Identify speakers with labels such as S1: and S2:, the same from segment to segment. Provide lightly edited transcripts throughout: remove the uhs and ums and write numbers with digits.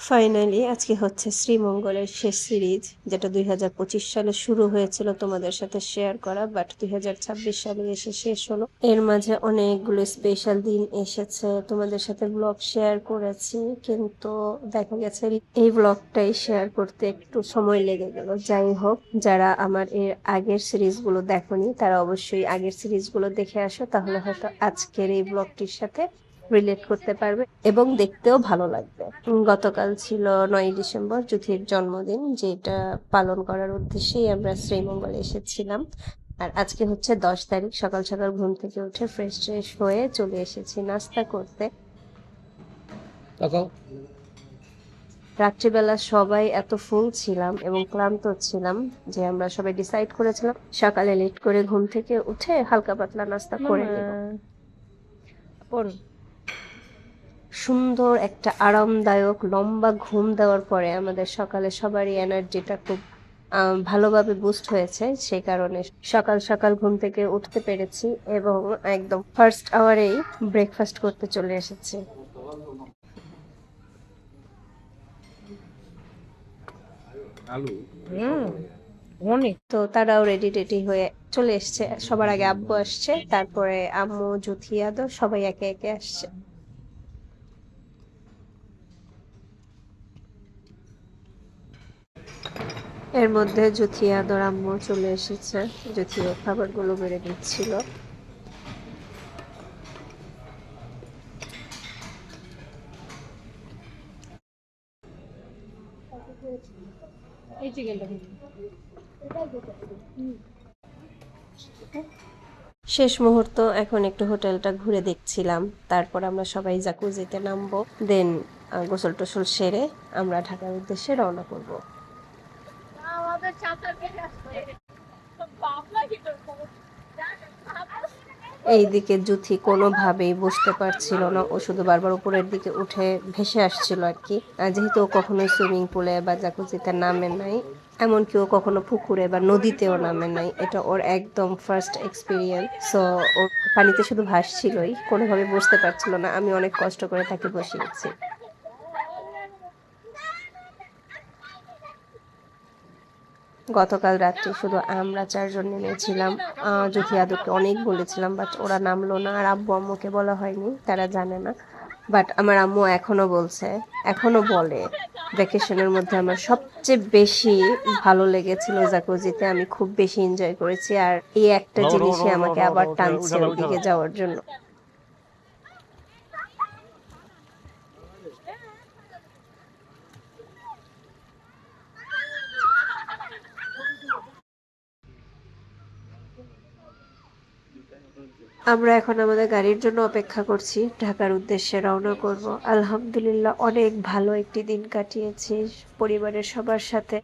S1: Finally আজকে হচ্ছে শ্রীমঙ্গলের শেষ সিরিজ, যেটা 2025 সালে শুরু হয়েছিল তোমাদের সাথে শেয়ার করা, বাট 2026 সালে এসে শেষ হলো। এর মাঝে অনেকগুলো স্পেশাল দিন এসেছে, তোমাদের সাথে ব্লগ শেয়ার করেছি, কিন্তু দেখা গেছে এই ব্লগটাই শেয়ার করতে একটু সময় লেগে গেল। যাই হোক, যারা আমার এর আগের সিরিজগুলো দেখোনি তারা অবশ্যই আগের সিরিজগুলো দেখে আসো, তাহলে হয়তো আজকের এই ব্লগটির সাথে রিলেট করতে পারবে এবং দেখতেও ভালো লাগবে। গতকাল ছিল 9ই ডিসেম্বর, যুথির জন্মদিন, যেটা পালন করার উদ্দেশ্যেই আমরা শ্রীমঙ্গলে এসেছিলাম। আর আজকে হচ্ছে 10 তারিখ। সকাল সকাল ঘুম থেকে উঠে ফ্রেশ ট্রেশ হয়ে চলে এসেছি নাস্তা করতে। রাত্রিবেলা সবাই এত ফুল ছিলাম এবং ক্লান্ত ছিলাম যে আমরা সবাই ডিসাইড করেছিলাম সকালে লেট করে ঘুম থেকে উঠে হালকা পাতলা নাস্তা করে নেব। সুন্দর একটা আরামদায়ক লম্বা ঘুম দেওয়ার পরে আমাদের সকালে সবারই এনার্জিটা খুব ভালোভাবে বুস্ট হয়েছে, সেই কারণে সকাল সকাল ঘুম থেকে উঠতে পেরেছি এবং একদম ফার্স্ট আওয়ারেই ব্রেকফাস্ট করতে চলে এসেছি। তো তারাও রেডি টেডি হয়ে চলে এসছে। সবার আগে আব্বু আসছে, তারপরে আম্মু, জুথি, আদর সবাই একে একে আসছে। এর মধ্যে জুথি, আদর, আম্মু চলে এসেছে। জুথিও খাবারগুলো বেড়ে দিচ্ছিল। শেষ মুহূর্ত, এখন একটু হোটেলটা ঘুরে দেখছিলাম, তারপর আমরা সবাই জাকুজিতে নামবো, দেন গোসল টোসল সেরে আমরা ঢাকার উদ্দেশ্যে রওনা করব। এইদিকে জুথি কোনোভাবেই বুঝতে পারছিল না, ও শুধু বারবার উপরের দিকে উঠে ভেসে আসছিল আর কি। যেহেতু ও কখনো সুইমিং পুলে বা জাকুজিতে নামে নাই, এমনকি ও কখনো পুকুরে বা নদীতেও নামে নাই, এটা ওর একদম ফার্স্ট এক্সপিরিয়েন্স। সো ও পানিতে শুধু ভাসছিলই, কোনোভাবে বুঝতে পারছিল না। আমি অনেক কষ্ট করে তাকে বসিয়েছি। গতকাল রাত্রে শুধু আমরা চারজন নেমেছিলাম। জুথি আদুকে অনেক বলেছিলাম, বাট ওরা নামলো না, আর আব্বু আম্মুকে বলা হয়নি, তারা জানে না। বাট আমার আম্মু এখনো বলছে, এখনো বলে, ভ্যাকেশনের মধ্যে আমার সবচেয়ে বেশি ভালো লেগেছিল জাকুজিতে। আমি খুব বেশি এনজয় করেছি, আর এই একটা জিনিসই আমাকে আবার টানছে ওদিকে যাওয়ার জন্য। আমরা এখন আমাদের গাড়ির জন্য অপেক্ষা করছি, ঢাকার উদ্দেশ্যে রওনা করব। আলহামদুলিল্লাহ অনেক ভালো একটি দিন কাটিয়েছি পরিবারের সবার সাথে।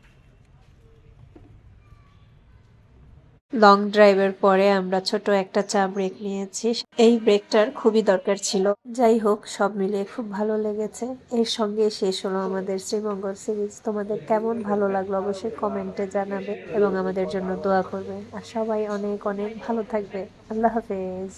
S1: লং ড্রাইভের পরে আমরা ছোট একটা চা ব্রেক নিয়েছি। এই ব্রেকটার খুবই দরকার ছিল। যাই হোক, সব মিলিয়ে খুব ভালো লেগেছে। এর সঙ্গে শেষ হলো আমাদের শ্রীমঙ্গল সিরিজ। তোমাদের কেমন ভালো লাগলো অবশ্যই কমেন্টে জানাবে এবং আমাদের জন্য দোয়া করবে। আর সবাই অনেক অনেক ভালো থাকবে। আল্লাহ হাফেজ।